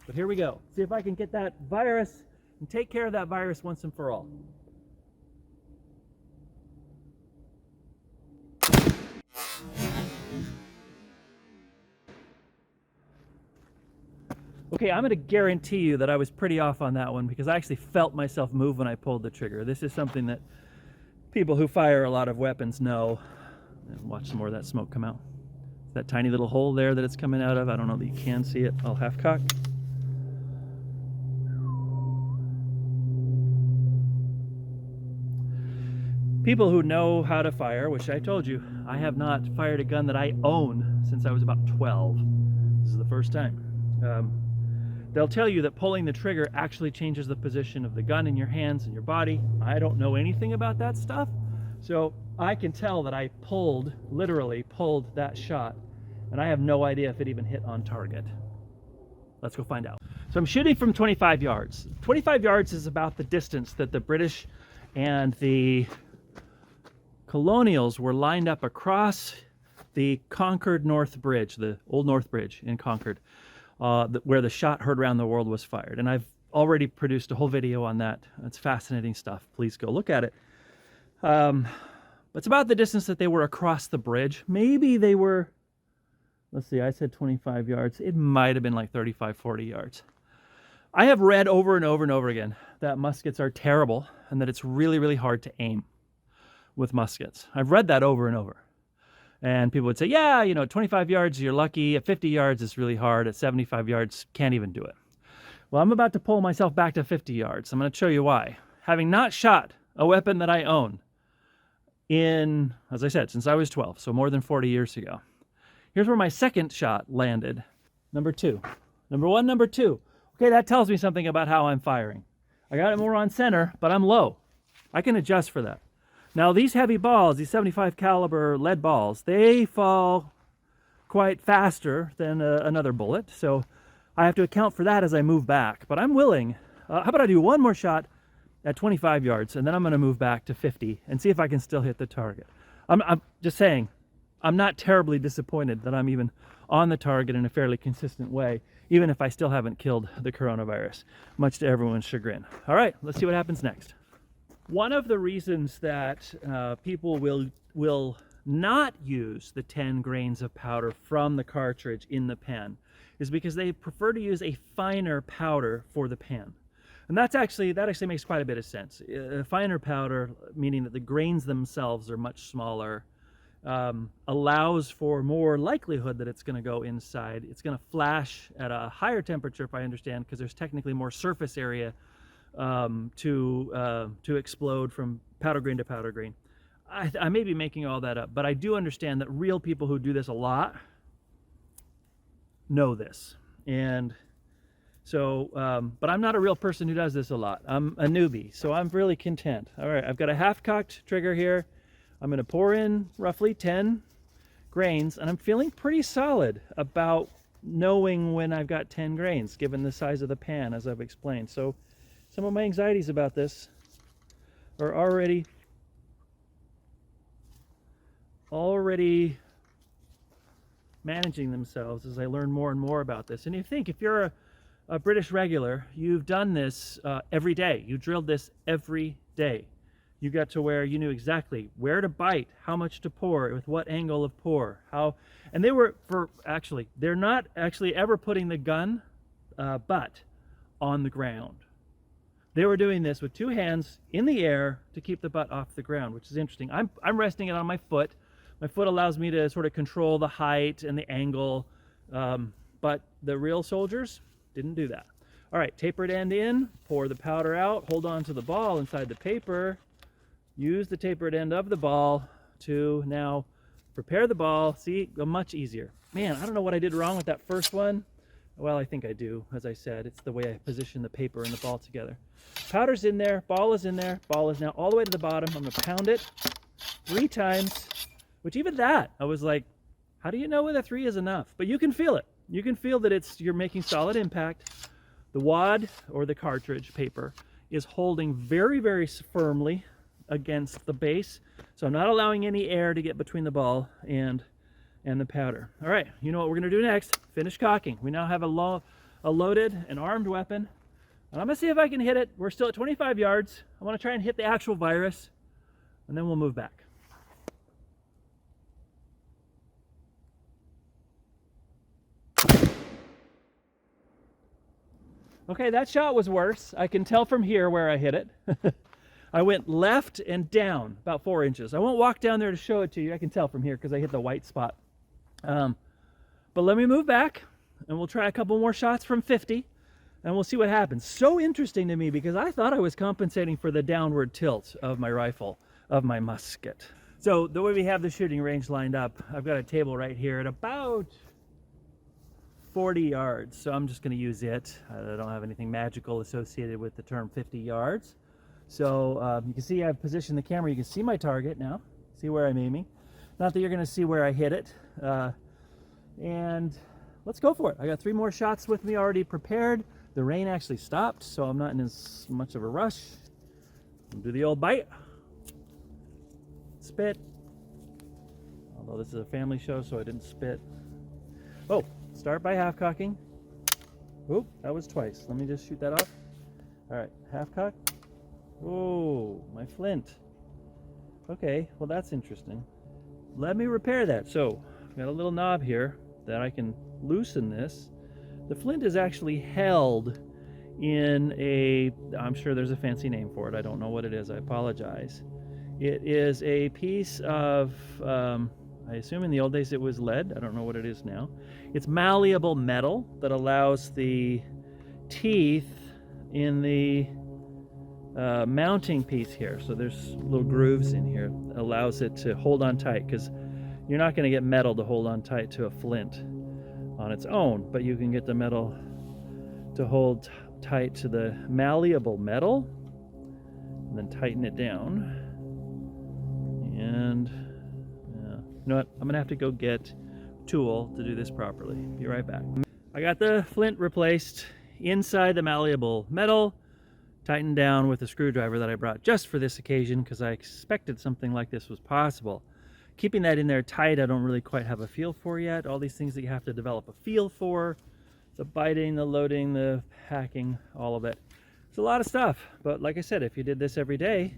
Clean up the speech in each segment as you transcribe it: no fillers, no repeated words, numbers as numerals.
But here we go. See if I can get that virus and take care of that virus once and for all. Okay, I'm going to guarantee you that I was pretty off on that one because I actually felt myself move when I pulled the trigger. This is something that people who fire a lot of weapons know. And watch some more of that smoke come out. That tiny little hole there that it's coming out of. I don't know that you can see it. I'll half cock. People who know how to fire, which I told you, I have not fired a gun that I own since I was about 12. This is the first time. They'll tell you that pulling the trigger actually changes the position of the gun in your hands and your body. I don't know anything about that stuff, so I can tell that I literally pulled that shot, and I have no idea if it even hit on target. Let's go find out. So I'm shooting from 25 yards. 25 yards is about the distance that the British and the colonials were lined up across the Concord North Bridge, the old North Bridge in Concord. Where the shot heard around the world was fired. And I've already produced a whole video on that. It's fascinating stuff. Please go look at it. It's about the distance that they were across the bridge. Maybe they were, let's see, I said 25 yards. It might have been like 35, 40 yards. I have read over and over and over again that muskets are terrible and that it's really, really hard to aim with muskets. I've read that over and over. And people would say, yeah, you know, 25 yards, you're lucky. At 50 yards, it's really hard. At 75 yards, can't even do it. Well, I'm about to pull myself back to 50 yards. I'm going to show you why. Having not shot a weapon that I own in, as I said, since I was 12, so more than 40 years ago. Here's where my second shot landed. Number two. Number one, number two. Okay, that tells me something about how I'm firing. I got it more on center, but I'm low. I can adjust for that. Now these heavy balls, these 75 caliber lead balls, they fall quite faster than another bullet. So I have to account for that as I move back. But I'm willing. How about I do one more shot at 25 yards and then I'm going to move back to 50 and see if I can still hit the target. I'm just saying, I'm not terribly disappointed that I'm even on the target in a fairly consistent way, even if I still haven't killed the coronavirus, much to everyone's chagrin. All right, let's see what happens next. One of the reasons that people will not use the 10 grains of powder from the cartridge in the pen is because they prefer to use a finer powder for the pen. And that actually makes quite a bit of sense. A finer powder, meaning that the grains themselves are much smaller, allows for more likelihood that it's going to go inside. It's going to flash at a higher temperature, if I understand, because there's technically more surface area to explode from powder grain to powder grain. I may be making all that up, but I do understand that real people who do this a lot know this. And so, but I'm not a real person who does this a lot. I'm a newbie, so I'm really content. All right, I've got a half-cocked trigger here. I'm going to pour in roughly 10 grains, and I'm feeling pretty solid about knowing when I've got 10 grains, given the size of the pan, as I've explained. So some of my anxieties about this are already managing themselves as I learn more and more about this. And you think, if you're a British regular, you've done this every day. You drilled this every day. You got to where you knew exactly where to bite, how much to pour, with what angle of pour, how. And they're not actually ever putting the gun butt on the ground. They were doing this with two hands in the air to keep the butt off the ground, which is interesting. I'm resting it on my foot. My foot allows me to sort of control the height and the angle, but the real soldiers didn't do that. All right, tapered end in, pour the powder out, hold on to the ball inside the paper, use the tapered end of the ball to now prepare the ball. See, much easier. Man, I don't know what I did wrong with that first one. Well, I think I do. As I said, it's the way I position the paper and the ball together. Powder's in there, ball is in there, ball is now all the way to the bottom. I'm going to pound it 3 times, which even that, I was like, how do you know whether 3 is enough? But you can feel it. You can feel that you're making solid impact. The wad, or the cartridge paper, is holding very, very firmly against the base. So I'm not allowing any air to get between the ball and the powder. All right, you know what we're going to do next? Finish cocking. We now have a a loaded and armed weapon. And I'm gonna see if I can hit it. We're still at 25 yards. I wanna try and hit the actual virus, and then we'll move back. Okay, that shot was worse. I can tell from here where I hit it. I went left and down about 4 inches. I won't walk down there to show it to you. I can tell from here because I hit the white spot. But let me move back and we'll try a couple more shots from 50 and we'll see what happens. So interesting to me because I thought I was compensating for the downward tilt of my rifle, of my musket. So the way we have the shooting range lined up, I've got a table right here at about 40 yards. So I'm just going to use it. I don't have anything magical associated with the term 50 yards. So you can see I've positioned the camera. You can see my target now. See where I'm aiming. Not that you're going to see where I hit it. And let's go for it. I got 3 more shots with me already prepared. The rain actually stopped, so I'm not in as much of a rush. I'll do the old bite. Spit. Although this is a family show, so I didn't spit. Oh, start by half cocking. Oop, that was twice. Let me just shoot that off. All right, half cock. Oh, my flint. Okay, well that's interesting. Let me repair that. So, I've got a little knob here that I can loosen this. The flint is actually held in a, I'm sure there's a fancy name for it. I don't know what it is. I apologize. It is a piece of, I assume in the old days it was lead. I don't know what it is now. It's malleable metal that allows the teeth in the mounting piece here, so there's little grooves in here that allows it to hold on tight, because you're not going to get metal to hold on tight to a flint on its own, but you can get the metal to hold tight to the malleable metal and then tighten it down. And you know what, I'm gonna have to go get a tool to do this properly. Be right back. I got the flint replaced inside the malleable metal, tightened down with a screwdriver that I brought just for this occasion because I expected something like this was possible. Keeping that in there tight, I don't really quite have a feel for yet. All these things that you have to develop a feel for. The biting, the loading, the packing, all of it. It's a lot of stuff, but like I said, if you did this every day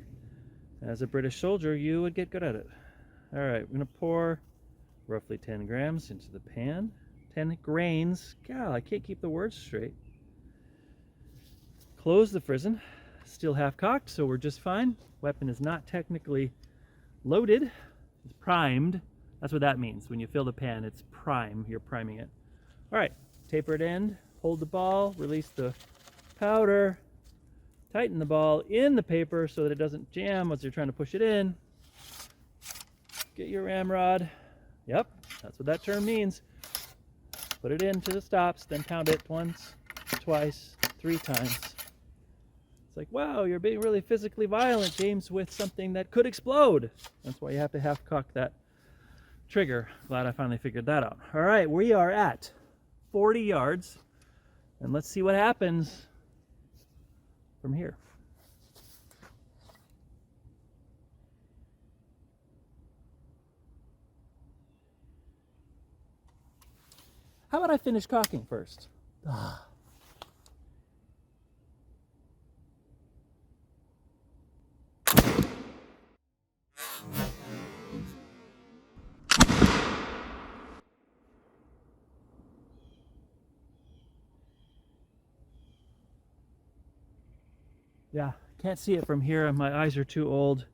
as a British soldier, you would get good at it. All right, we're gonna pour roughly 10 grams into the pan. 10 grains. God, I can't keep the words straight. Close the frizzen. Still half cocked, so we're just fine. Weapon is not technically loaded. It's primed. That's what that means. When you fill the pan, it's prime. You're priming it. All right, tapered end. Hold the ball. Release the powder. Tighten the ball in the paper so that it doesn't jam as you're trying to push it in. Get your ramrod. Yep, that's what that term means. Put it into the stops, then pound it once, twice, 3 times. It's like, wow, you're being really physically violent, James, with something that could explode. That's why you have to half cock that trigger. Glad I finally figured that out. All right, we are at 40 yards, and let's see what happens from here. How about I finish cocking first? Yeah, can't see it from here. My eyes are too old.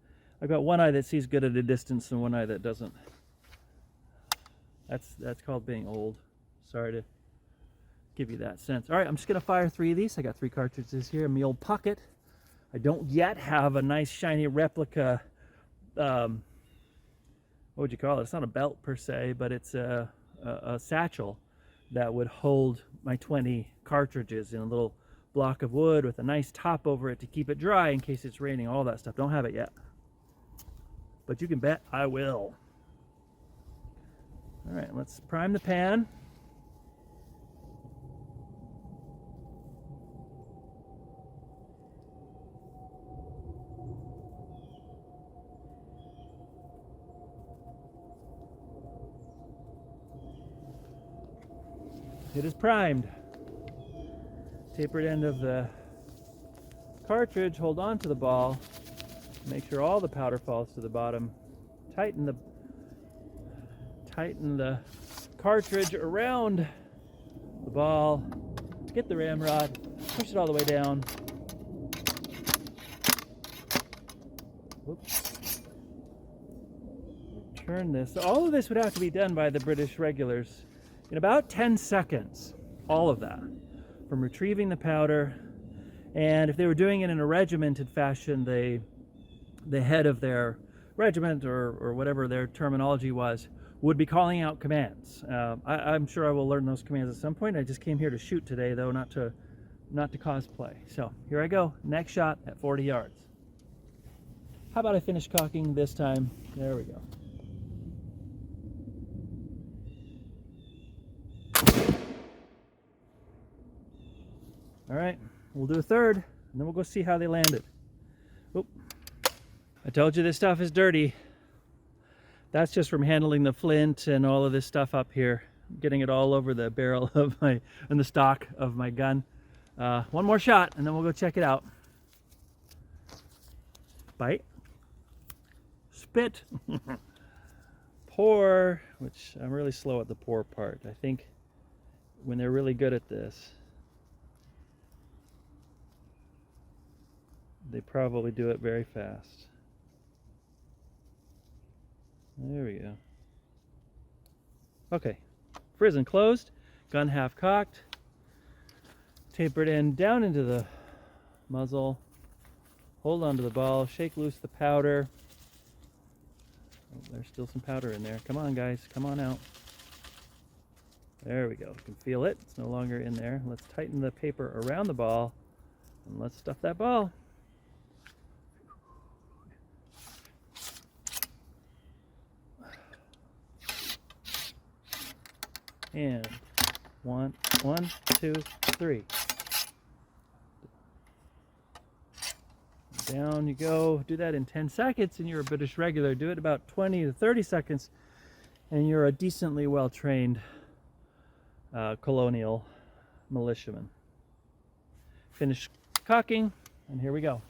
I've got one eye that sees good at a distance and one eye that doesn't. That's called being old. Sorry to give you that sense. All right, I'm just gonna fire 3 of these. I got 3 cartridges here in my old pocket. I don't yet have a nice shiny replica, what would you call it? It's not a belt per se, but it's a satchel that would hold my 20 cartridges in a little block of wood with a nice top over it to keep it dry in case it's raining, all that stuff. Don't have it yet, but you can bet I will. All right, let's prime the pan. It is primed. Tapered end of the cartridge, hold on to the ball, make sure all the powder falls to the bottom, tighten the cartridge around the ball, get the ramrod, push it all the way down. Whoops. Turn this. All of this would have to be done by the British regulars in about 10 seconds. All of that. From retrieving the powder, and if they were doing it in a regimented fashion, the head of their regiment, or whatever their terminology was, would be calling out commands. I'm sure I will learn those commands at some point. I just came here to shoot today, though, not to cosplay. So here I go. Next shot at 40 yards. How about I finish cocking this time? There we go. All right, we'll do a third, and then we'll go see how they landed. Oop. I told you this stuff is dirty. That's just from handling the flint and all of this stuff up here, getting it all over the barrel of and the stock of my gun. One more shot, and then we'll go check it out. Bite. Spit. Pour, which I'm really slow at the pour part. I think when they're really good at this, they probably do it very fast. There we go. Okay, frizzen closed, gun half cocked, tapered end down into the muzzle, hold on to the ball, shake loose the powder. Oh, there's still some powder in there. Come on, guys, come on out. There we go. You can feel it. It's no longer in there. Let's tighten the paper around the ball, and let's stuff that ball. And one, two, three. Down you go. Do that in 10 seconds and you're a British regular. Do it about 20 to 30 seconds and you're a decently well-trained colonial militiaman. Finish cocking, and here we go.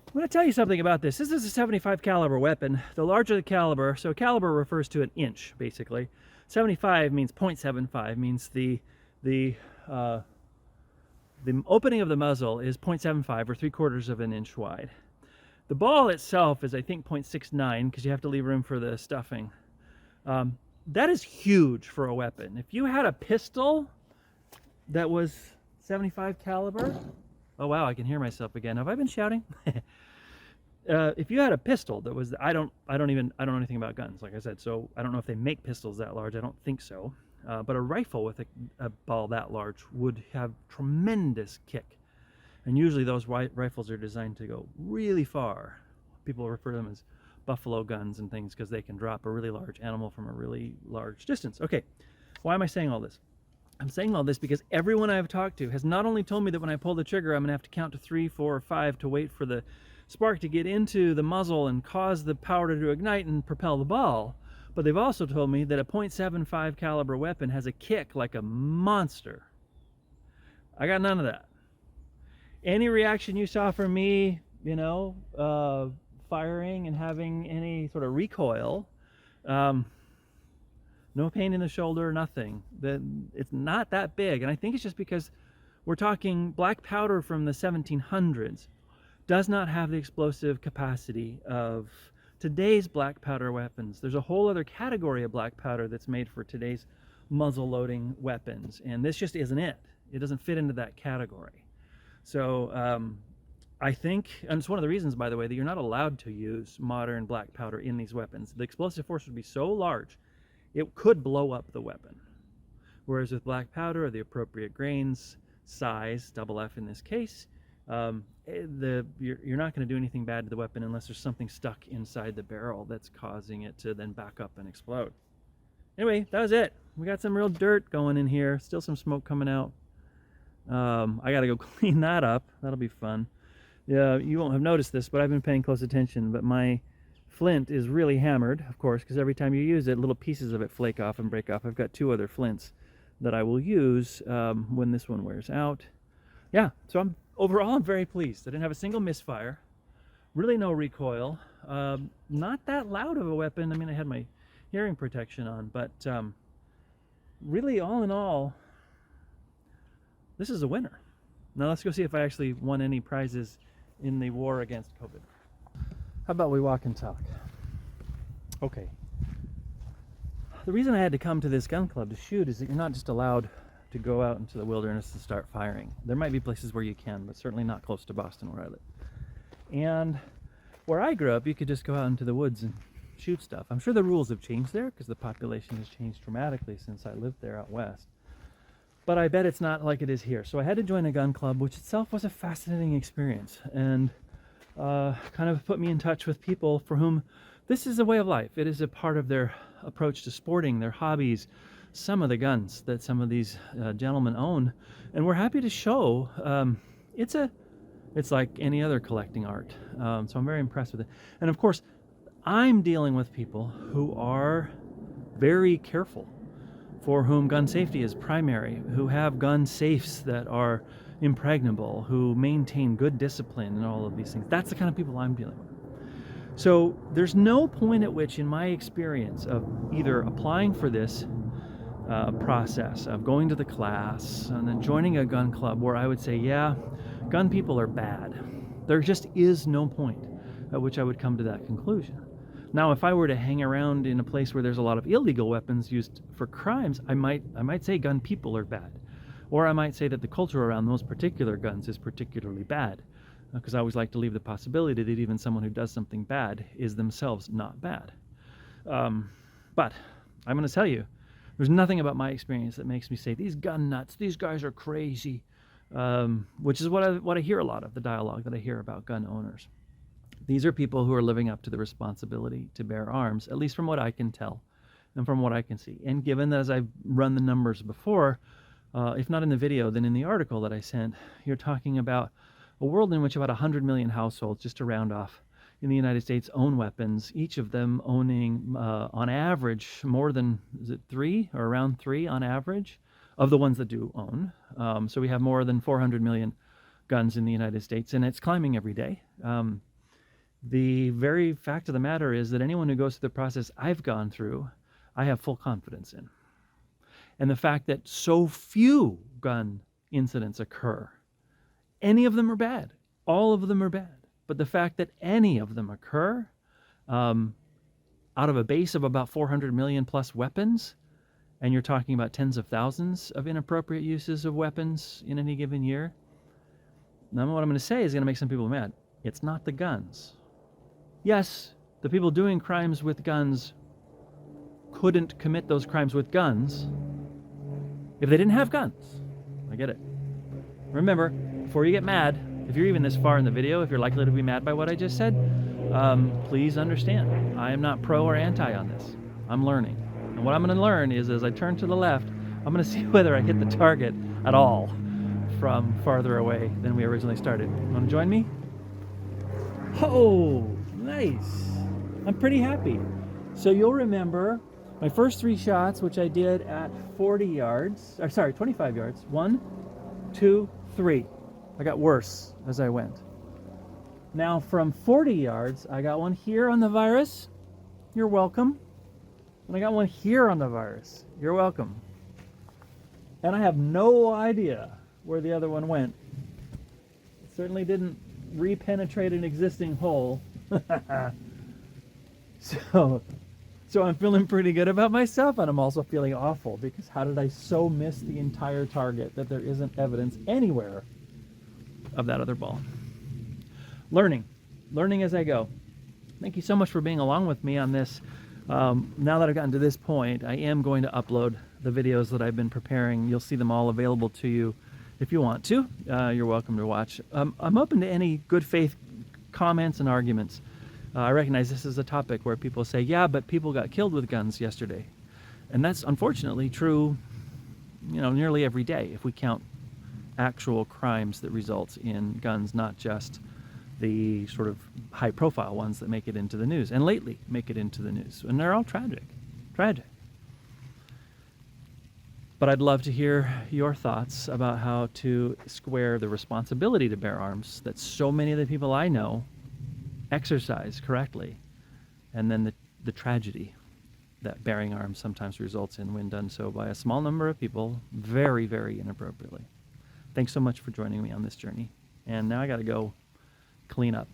I'm going to tell you something about this. This is a 75 caliber weapon. The larger the caliber, so caliber refers to an inch, basically. 75 means 0.75, means the opening of the muzzle is 0.75 or 3/4 of an inch wide. The ball itself is, I think, 0.69 because you have to leave room for the stuffing. That is huge for a weapon. If you had a pistol that was 75 caliber, oh wow, I can hear myself again. Have I been shouting? If you had a pistol that was, I don't know anything about guns, like I said, so I don't know if they make pistols that large. I don't think so. But a rifle with a ball that large would have tremendous kick. And usually those rifles are designed to go really far. People refer to them as buffalo guns and things because they can drop a really large animal from a really large distance. Okay, why am I saying all this? I'm saying all this because everyone I've talked to has not only told me that when I pull the trigger, I'm going to have to count to 3, 4, or 5 to wait for the spark to get into the muzzle and cause the powder to ignite and propel the ball, but they've also told me that a .75 caliber weapon has a kick like a monster. I got none of that. Any reaction you saw from me, you know, firing and having any sort of recoil, no pain in the shoulder, nothing. It's not that big, and I think it's just because we're talking black powder from the 1700s. Does not have the explosive capacity of today's black powder weapons. There's a whole other category of black powder that's made for today's muzzle loading weapons, and this just isn't it. It doesn't fit into that category. So I think, and it's one of the reasons, by the way, that you're not allowed to use modern black powder in these weapons. The explosive force would be so large, it could blow up the weapon. Whereas with black powder, the appropriate grains, size, double F in this case, you're not going to do anything bad to the weapon unless there's something stuck inside the barrel that's causing it to then back up and explode. Anyway, that was it. We got some real dirt going in here. Still some smoke coming out. I got to go clean that up. That'll be fun. Yeah, you won't have noticed this, but I've been paying close attention. But my flint is really hammered, of course, because every time you use it, little pieces of it flake off and break off. I've got 2 other flints that I will use when this one wears out. Yeah, so overall I'm very pleased. I didn't have a single misfire, really no recoil, not that loud of a weapon. I mean, I had my hearing protection on, but really, all in all, this is a winner. Now let's go see if I actually won any prizes in the war against COVID. How about we walk and talk? Okay. The reason I had to come to this gun club to shoot is that you're not just allowed to go out into the wilderness and start firing. There might be places where you can, but certainly not close to Boston where I live. And where I grew up, you could just go out into the woods and shoot stuff. I'm sure the rules have changed there because the population has changed dramatically since I lived there out west. But I bet it's not like it is here. So I had to join a gun club, which itself was a fascinating experience, and kind of put me in touch with people for whom this is a way of life. It is a part of their approach to sporting, their hobbies, some of the guns that some of these gentlemen own. And we're happy to show it's like any other collecting art. So I'm very impressed with it. And of course, I'm dealing with people who are very careful, for whom gun safety is primary, who have gun safes that are impregnable, who maintain good discipline and all of these things. That's the kind of people I'm dealing with. So there's no point at which, in my experience of either applying for this process, of going to the class, and then joining a gun club, where I would say, yeah, gun people are bad. There just is no point at which I would come to that conclusion. Now, if I were to hang around in a place where there's a lot of illegal weapons used for crimes, I might say gun people are bad. Or I might say that the culture around those particular guns is particularly bad. Because I always like to leave the possibility that even someone who does something bad is themselves not bad. But I'm going to tell you, there's nothing about my experience that makes me say, these gun nuts, these guys are crazy. Which is what I hear a lot of, the dialogue that I hear about gun owners. These are people who are living up to the responsibility to bear arms, at least from what I can tell and from what I can see. And given that, as I've run the numbers before, if not in the video, then in the article that I sent, you're talking about a world in which about 100 million households, just to round off, in the United States own weapons, each of them owning, on average, more than, is it 3 or around 3 on average, of the ones that do own. So we have more than 400 million guns in the United States, and it's climbing every day. The very fact of the matter is that anyone who goes through the process I've gone through, I have full confidence in. And the fact that so few gun incidents occur, any of them are bad, all of them are bad, but the fact that any of them occur out of a base of about 400 million plus weapons, and you're talking about tens of thousands of inappropriate uses of weapons in any given year, now what I'm going to say is going to make some people mad. It's not the guns. Yes, the people doing crimes with guns couldn't commit those crimes with guns if they didn't have guns. I get it. Remember, before you get mad, if you're even this far in the video, if you're likely to be mad by what I just said, please understand, I am not pro or anti on this. I'm learning. And what I'm going to learn is, as I turn to the left, I'm going to see whether I hit the target at all from farther away than we originally started. Want to join me? Oh, nice. I'm pretty happy. So you'll remember my first 3 shots, which I did at 40 yards, or sorry, 25 yards. 1, 2, 3. I got worse as I went. Now from 40 yards, I got one here on the virus. You're welcome. And I got one here on the virus. You're welcome. And I have no idea where the other one went. It certainly didn't repenetrate an existing hole. So I'm feeling pretty good about myself, and I'm also feeling awful because how did I so miss the entire target that there isn't evidence anywhere of that other ball? Learning as I go. Thank you so much for being along with me on this. Now that I've gotten to this point, I am going to upload the videos that I've been preparing. You'll see them all available to you if you want to. You're welcome to watch. I'm open to any good faith comments and arguments. I recognize this is a topic where people say, yeah, but people got killed with guns yesterday. And that's unfortunately true, nearly every day if we count actual crimes that result in guns, not just the sort of high profile ones that make it into the news, and lately make it into the news. And they're all tragic. Tragic. But I'd love to hear your thoughts about how to square the responsibility to bear arms that so many of the people I know exercise correctly, and then the tragedy that bearing arms sometimes results in when done so by a small number of people very, very inappropriately. Thanks so much for joining me on this journey. And now I got to go clean up.